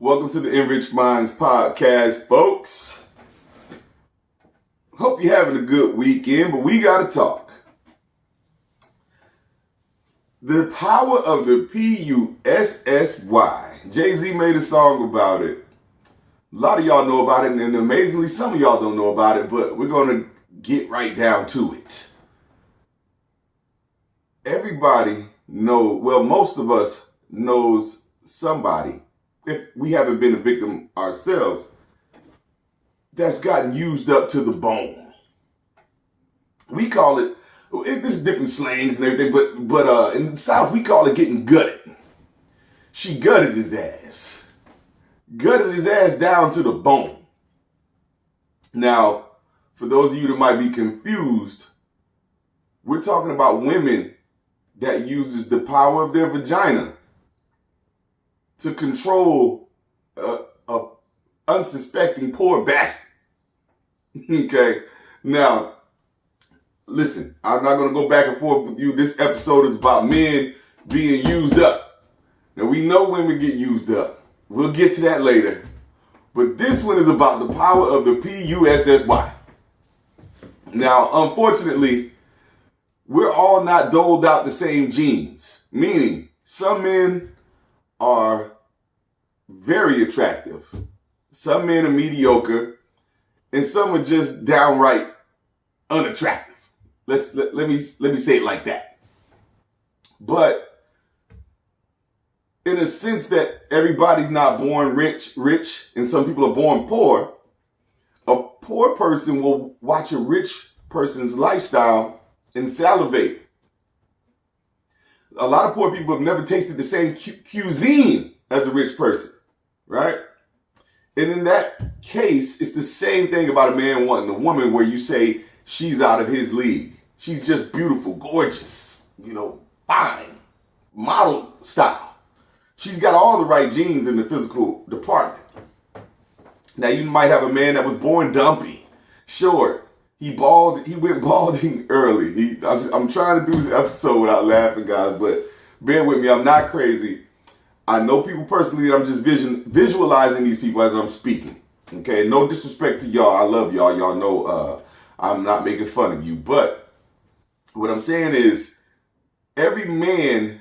Welcome to the Enriched Minds podcast, folks. Hope you're having a good weekend, but we got to talk. The power of the P-U-S-S-Y. Jay-Z made a song about it. A lot of y'all know about it, and amazingly, some of y'all don't know about it, but we're going to get right down to it. Everybody most of us knows somebody, if we haven't been a victim ourselves, that's gotten used up to the bone. We call it, this is different slangs and everything, but in the South, we call it getting gutted. She gutted his ass. Gutted his ass down to the bone. Now, for those of you that might be confused, we're talking about women that uses the power of their vagina to control a unsuspecting poor bastard. Okay? Now, listen, I'm not going to go back and forth with you. This episode is about men being used up. Now, we know women get used up. We'll get to that later. But this one is about the power of the P-U-S-S-Y. Now, unfortunately, we're all not doled out the same genes. Meaning, some men are very attractive. Some men are mediocre. And some are just downright unattractive. Let me say it like that. But in a sense that everybody's not born rich, and some people are born poor, a poor person will watch a rich person's lifestyle and salivate. A lot of poor people have never tasted the same cuisine as a rich person, right? And in that case, it's the same thing about a man wanting a woman where you say she's out of his league. She's just beautiful, gorgeous, fine, model style. She's got all the right genes in the physical department. Now, you might have a man that was born dumpy, short. He went balding early. I'm trying to do this episode without laughing, guys, but bear with me. I'm not crazy. I know people personally. I'm just visualizing these people as I'm speaking. Okay, no disrespect to y'all. I love y'all. Y'all know I'm not making fun of you. But what I'm saying is every man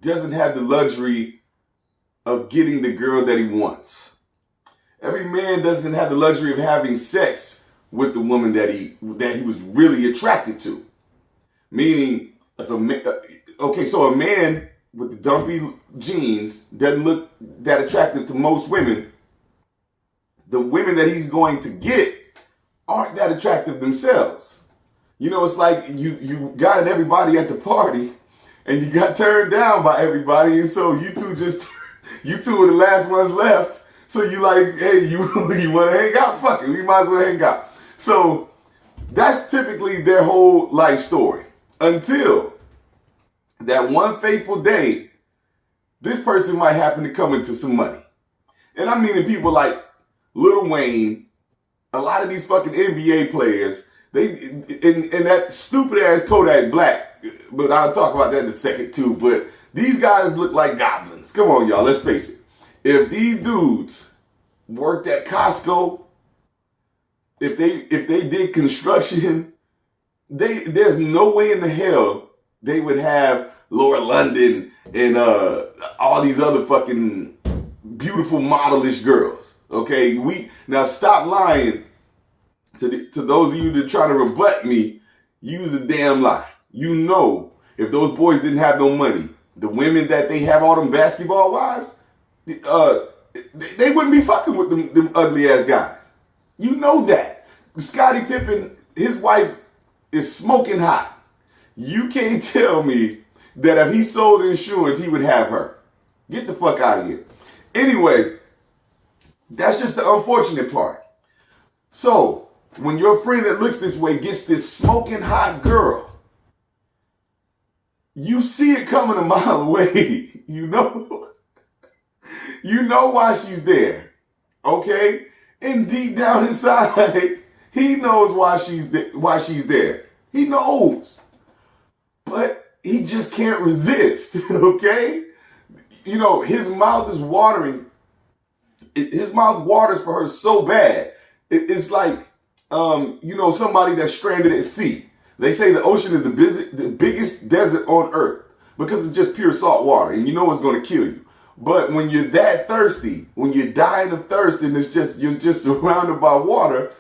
doesn't have the luxury of getting the girl that he wants. Every man doesn't have the luxury of having sex with the woman that he was really attracted to. Meaning, so a man with the dumpy genes doesn't look that attractive to most women. The women that he's going to get aren't that attractive themselves. It's like you got everybody at the party and you got turned down by everybody, and so you two are the last ones left. So you like, hey, you want to hang out? Fuck it, we might as well hang out. So that's typically their whole life story. Until that one fateful day, this person might happen to come into some money. And I'm meaning people like Lil Wayne, a lot of these fucking NBA players, and that stupid ass Kodak Black, but I'll talk about that in a second too, but these guys look like goblins. Come on, y'all, let's face it. If these dudes worked at Costco, if they did construction, there's no way in the hell they would have Laura London and all these other fucking beautiful modelish girls. Okay, now stop lying to those of you that try to rebut me. Use a damn lie. If those boys didn't have no money, the women that they have, all them basketball wives, they wouldn't be fucking with them ugly ass guys. You know that. Scottie Pippen, his wife is smoking hot. You can't tell me that if he sold insurance, he would have her. Get the fuck out of here. Anyway, that's just the unfortunate part. So, when your friend that looks this way gets this smoking hot girl, you see it coming a mile away. You know why she's there. Okay? And deep down inside, he knows why she's there. He knows. But he just can't resist, okay? His mouth is watering his mouth waters for her so bad. It's like, somebody that's stranded at sea. They say the ocean is the biggest desert on earth because it's just pure salt water, and you know it's going to kill you. But when you're that thirsty, when you're dying of thirst, and you're just surrounded by water,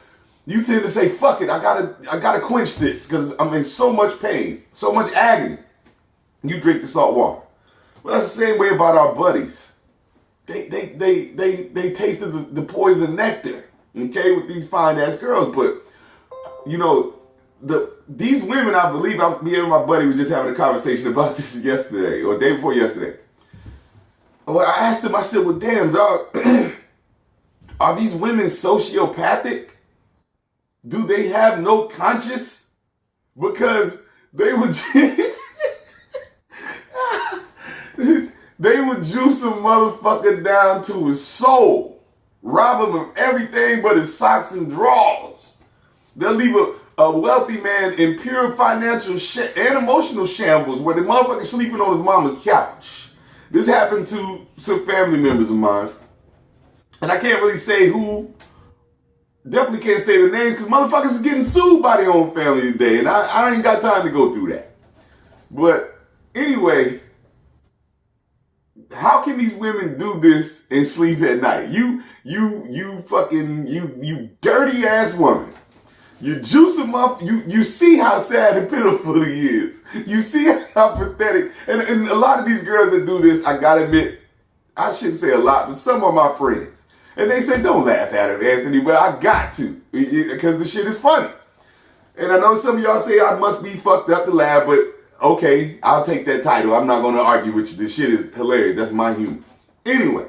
you tend to say, "Fuck it, I gotta quench this because I'm in so much pain, so much agony." You drink the salt water. Well, that's the same way about our buddies. They tasted the poison nectar, okay, with these fine ass girls. But these women, I believe, me and my buddy was just having a conversation about this yesterday or day before yesterday. Well, I asked him, I said, "Well, damn, dog, are these women sociopathic? Do they have no conscience? Because they would." They would juice a motherfucker down to his soul, rob him of everything but his socks and drawers. They'll leave a wealthy man in pure financial and emotional shambles where the motherfucker sleeping on his mama's couch. This happened to some family members of mine. And I can't really say who. Definitely can't say the names because motherfuckers is getting sued by their own family today. And I ain't got time to go through that. But anyway, how can these women do this and sleep at night? You dirty ass woman. You juice him up. You see how sad and pitiful he is. You see how pathetic. And a lot of these girls that do this, I gotta admit, I shouldn't say a lot, but some of my friends. And they say, "Don't laugh at it, Anthony," but I got to because the shit is funny. And I know some of y'all say I must be fucked up to laugh, but okay, I'll take that title. I'm not going to argue with you. This shit is hilarious. That's my humor. Anyway,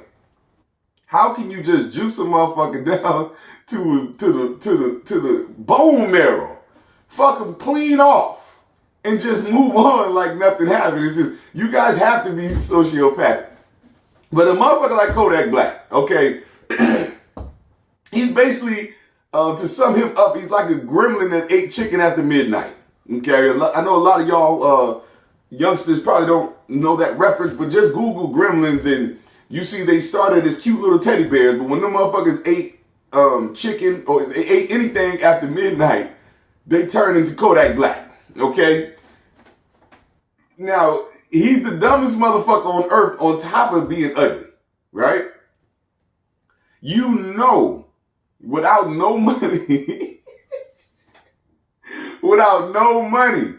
how can you just juice a motherfucker down to the bone marrow, fuck them clean off, and just move on like nothing happened? It's just, you guys have to be sociopathic. But a motherfucker like Kodak Black, okay, he's basically, to sum him up, he's like a gremlin that ate chicken after midnight. Okay, I know a lot of y'all youngsters probably don't know that reference, but just Google gremlins and you see they started as cute little teddy bears, but when them motherfuckers ate chicken or they ate anything after midnight, they turn into Kodak Black, okay? Now, he's the dumbest motherfucker on earth on top of being ugly, right? Without no money... Without no money,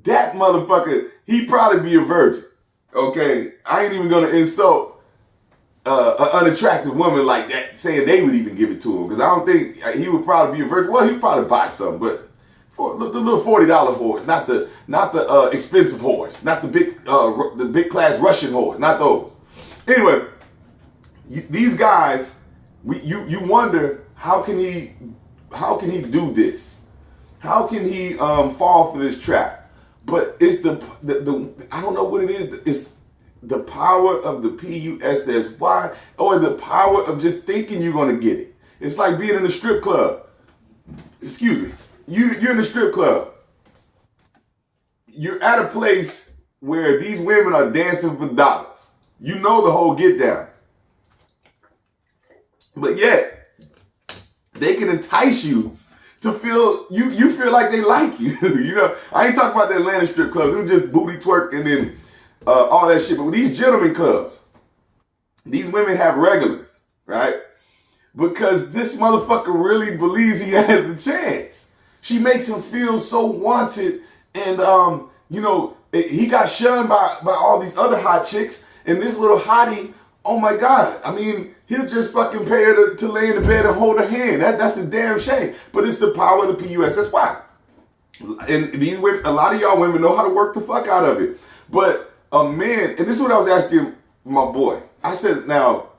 that motherfucker, he'd probably be a virgin. Okay? I ain't even gonna insult an unattractive woman like that, saying they would even give it to him. Because I don't think he would probably be a virgin. Well, he'd probably buy something, but for the little $40 horse, not the expensive horse, not the big class Russian horse, not those. Anyway, these guys, you wonder how can he do this? How can he fall for this trap? But it's the I don't know what it is. It's the power of the PUSSY or the power of just thinking you're gonna get it. It's like being in a strip club. Excuse me. You're in a strip club. You're at a place where these women are dancing for dollars. You know the whole get down. But yet, they can entice you to feel, you feel like they like you. I ain't talking about the Atlanta strip clubs. It was just booty twerk and then all that shit. But with these gentlemen clubs, these women have regulars, right? Because this motherfucker really believes he has a chance. She makes him feel so wanted. And, he got shunned by all these other hot chicks. And this little hottie, oh my God. I mean, he'll just fucking pay her to lay in the bed and hold her hand. That's a damn shame. But it's the power of the PUSSY. And these women, a lot of y'all women know how to work the fuck out of it. But a man, and this is what I was asking my boy. I said, now,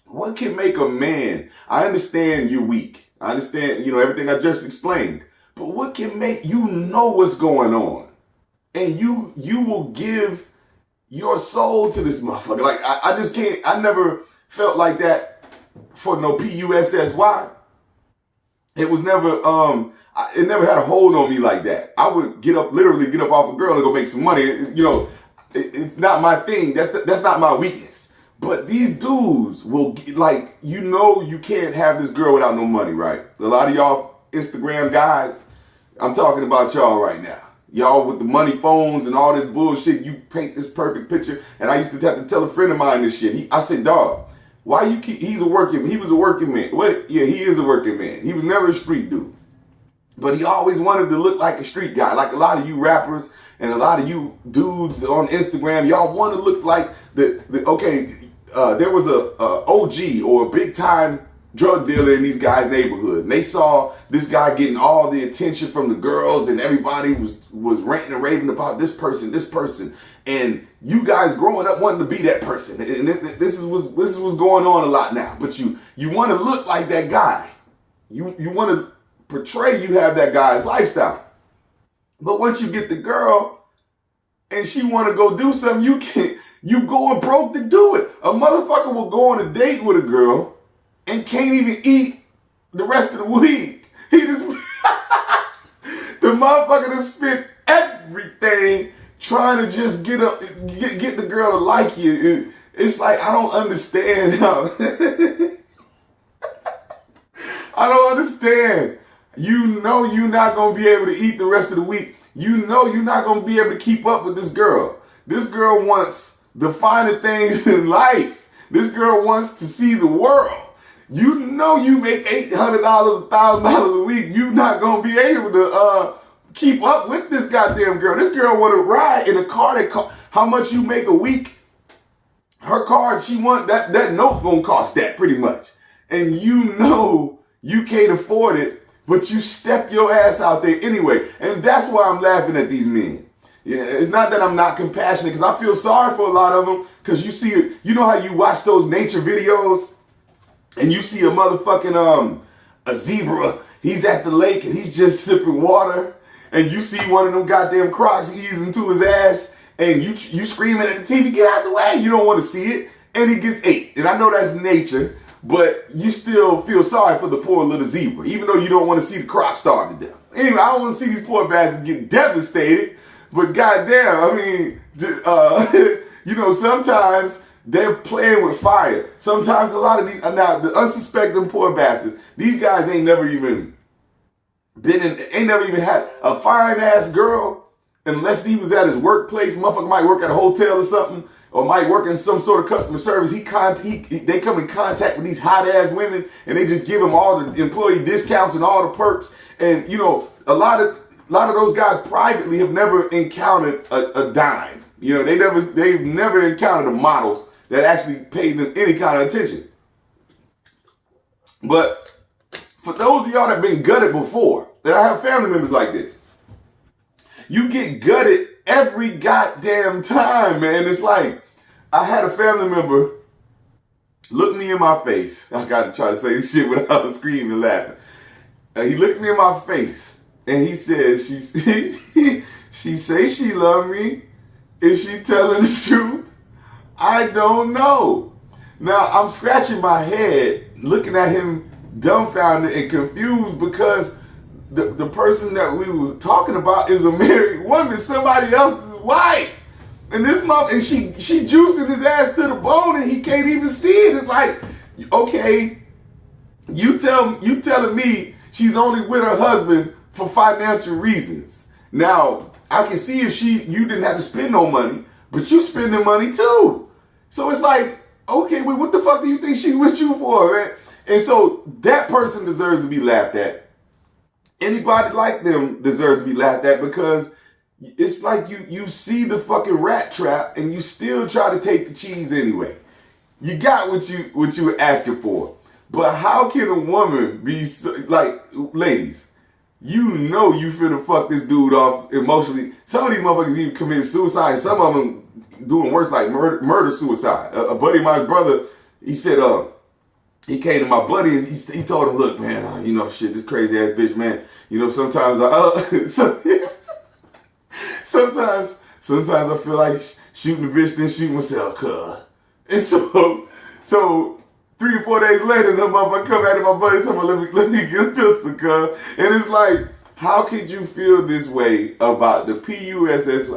what can make a man, I understand you're weak. I understand, everything I just explained. But what can make you know what's going on? And you will give your soul to this motherfucker. Like, I just can't, I never felt like that for no PUSSY. It was never, it never had a hold on me like that. I would literally get up off a girl and go make some money. It's not my thing. That's not my weakness. But these dudes will, like, you can't have this girl without no money, right? A lot of y'all Instagram guys, I'm talking about y'all right now. Y'all with the money phones and all this bullshit, you paint this perfect picture. And I used to have to tell a friend of mine this shit. I said, dog, why you keep, he was a working man. What? Yeah, he is a working man. He was never a street dude. But he always wanted to look like a street guy. Like a lot of you rappers and a lot of you dudes on Instagram, y'all want to look like there was a OG or a big time drug dealer in these guys' neighborhood. And they saw this guy getting all the attention from the girls and everybody was ranting and raving about this person. And you guys growing up wanting to be that person. And this is what's going on a lot now. But you want to look like that guy. You want to portray you have that guy's lifestyle. But once you get the girl and she want to go do something, you going broke to do it. A motherfucker will go on a date with a girl and can't even eat the rest of the week. He just the motherfucker done spent everything trying to just get the girl to like you. It's like, I don't understand how. I don't understand. You know you're not going to be able to eat the rest of the week. You know you're not going to be able to keep up with this girl. This girl wants the finer things in life. This girl wants to see the world. You know you make $800, $1,000 a week. You're not going to be able to keep up with this goddamn girl. This girl want to ride in a car that how much you make a week. Her car, she want that note going to cost that pretty much. And you know you can't afford it, but you step your ass out there anyway. And that's why I'm laughing at these men. Yeah, it's not that I'm not compassionate, because I feel sorry for a lot of them. Because you see it, you know how you watch those nature videos and you see a motherfucking a zebra, he's at the lake and he's just sipping water, and you see one of them goddamn crocs easing to his ass, and you screaming at the TV, get out the way, you don't want to see it, and he gets ate. And I know that's nature, but you still feel sorry for the poor little zebra, even though you don't want to see the croc starve to death. Anyway, I don't want to see these poor bastards get devastated, but goddamn, I mean, you know, sometimes they're playing with fire. Sometimes a lot of these, now the unsuspecting poor bastards, these guys ain't never even had a fine ass girl, unless he was at his workplace. Motherfucker might work at a hotel or something, or might work in some sort of customer service. They come in contact with these hot ass women, and they just give them all the employee discounts and all the perks. And you know, a lot of those guys privately have never encountered a dime. You know, they've never encountered a model that actually paid them any kind of attention. But for those of y'all that have been gutted before, that I have family members like this, you get gutted every goddamn time, man. It's like, I had a family member look me in my face. I gotta try to say this shit without screaming and laughing. He looked me in my face and he said, she say she love me. Is she telling the truth? I don't know. Now, I'm scratching my head, looking at him dumbfounded and confused, because the person that we were talking about is a married woman, somebody else's wife. And this mother, and she juicing his ass to the bone, and he can't even see it. It's like, okay, you telling me she's only with her husband for financial reasons. Now, I can see if you didn't have to spend no money, but you spending money too. So it's like, okay, well, what the fuck do you think she's with you for, man? And so that person deserves to be laughed at. Anybody like them deserves to be laughed at, because it's like you see the fucking rat trap and you still try to take the cheese anyway. You got what you were asking for. But how can a woman be so, like, ladies, you know you finna fuck this dude off emotionally. Some of these motherfuckers even commit suicide. Some of them doing worse, like murder suicide. A buddy of mine's brother, he said, he came to my buddy and he told him, look, man, you know, shit, this crazy ass bitch, man, you know, sometimes sometimes I feel like shooting the bitch, then shoot myself, cuz. And so 3 or 4 days later, the motherfucker come at my buddy and tell me, let me get a pistol, cuz. And it's like, how could you feel this way about the PUSSY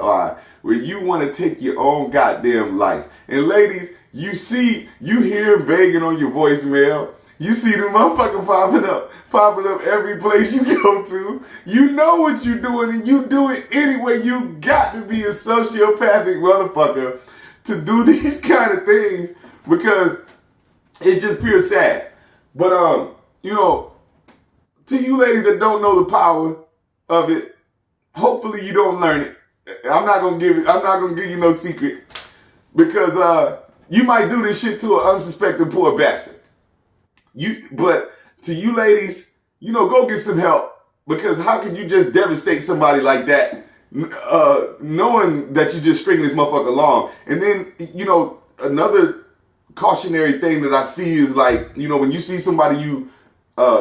where you want to take your own goddamn life? And ladies, you hear him begging on your voicemail. You see the motherfucker popping up every place you go to. You know what you're doing and you do it anyway. You got to be a sociopathic motherfucker to do these kind of things because it's just pure sad. But, to you ladies that don't know the power of it, hopefully you don't learn it. I'm not gonna give you no secret because you might do this shit to an unsuspecting poor bastard. But to you ladies, go get some help because how can you just devastate somebody like that, knowing that you just stringing this motherfucker along? And then another cautionary thing that I see is like when you see somebody you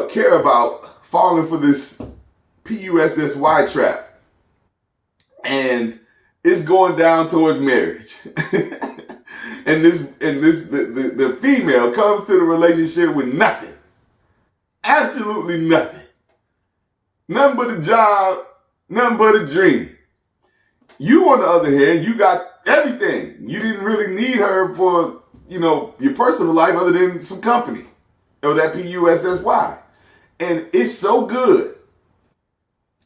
care about falling for this PUSSY trap. And it's going down towards marriage. and the female comes to the relationship with nothing. Absolutely nothing. Nothing but a job, nothing but a dream. You, on the other hand, you got everything. You didn't really need her for, your personal life other than some company. Or that PUSSY. And it's so good.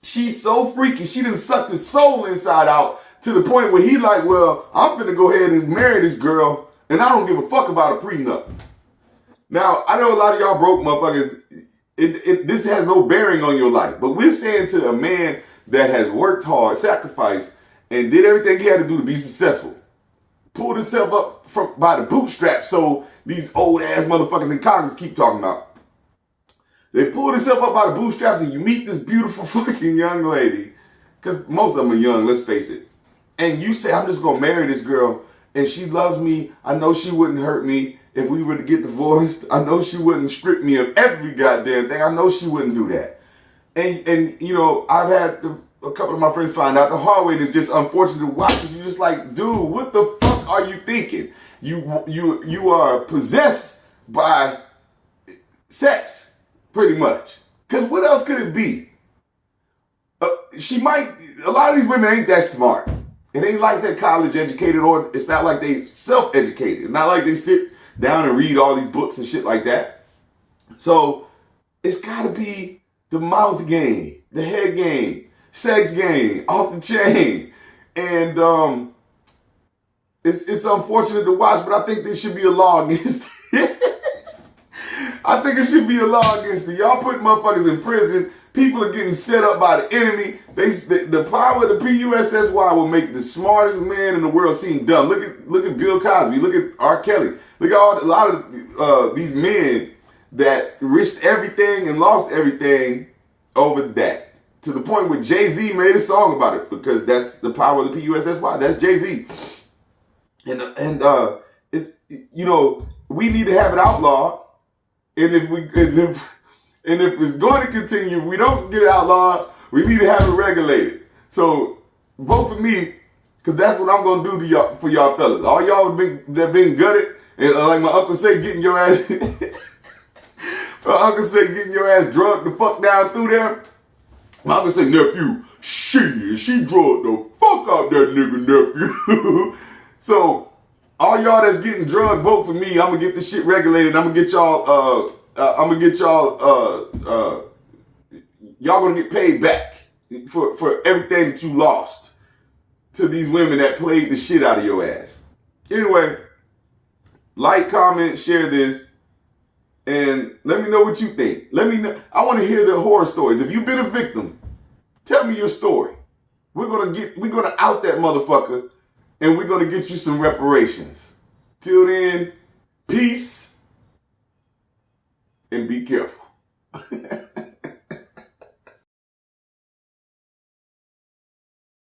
She's so freaky. She done sucked his soul inside out to the point where he like, well, I'm finna go ahead and marry this girl and I don't give a fuck about a prenup. Now, I know a lot of y'all broke motherfuckers. This has no bearing on your life. But we're saying to a man that has worked hard, sacrificed, and did everything he had to do to be successful. Pulled himself up by the bootstraps so these old ass motherfuckers in Congress keep talking about. They pull themselves up by the bootstraps and you meet this beautiful fucking young lady. Because most of them are young, let's face it. And you say, I'm just going to marry this girl. And she loves me. I know she wouldn't hurt me if we were to get divorced. I know she wouldn't strip me of every goddamn thing. I know she wouldn't do that. And I've had a couple of my friends find out the hard way. It's just unfortunate to watch. You're just like, dude, what the fuck are you thinking? You are possessed by sex. Pretty much. Because what else could it be? A lot of these women ain't that smart. It ain't like they're college educated or it's not like they self-educated. It's not like they sit down and read all these books and shit like that. So it's gotta be the mouth game, the head game, sex game, off the chain. And it's unfortunate to watch, but I think there should be a law against it. I think it should be a law against it. Y'all put motherfuckers in prison. People are getting set up by the enemy. The power of the PUSSY will make the smartest man in the world seem dumb. Look at Bill Cosby. Look at R. Kelly. Look at a lot of these men that risked everything and lost everything over that. To the point where Jay-Z made a song about it because that's the power of the PUSSY. That's Jay-Z. And it's we need to have it outlawed. And if it's going to continue, if we don't get it outlawed, we need to have it regulated. So vote for me, because that's what I'm going to do to y'all, for y'all fellas. All y'all that been gutted, and like my uncle say, getting your ass, drugged the fuck down through there. My uncle say, nephew, she drugged the fuck out that nigga, nephew. So all y'all that's getting drugged, vote for me. I'm gonna get this shit regulated. I'm gonna get y'all. Y'all gonna get paid back for everything that you lost to these women that played the shit out of your ass. Anyway, like, comment, share this, and let me know what you think. Let me know. I want to hear the horror stories. If you've been a victim, tell me your story. We're gonna out that motherfucker. And we're going to get you some reparations. Till then, peace and be careful.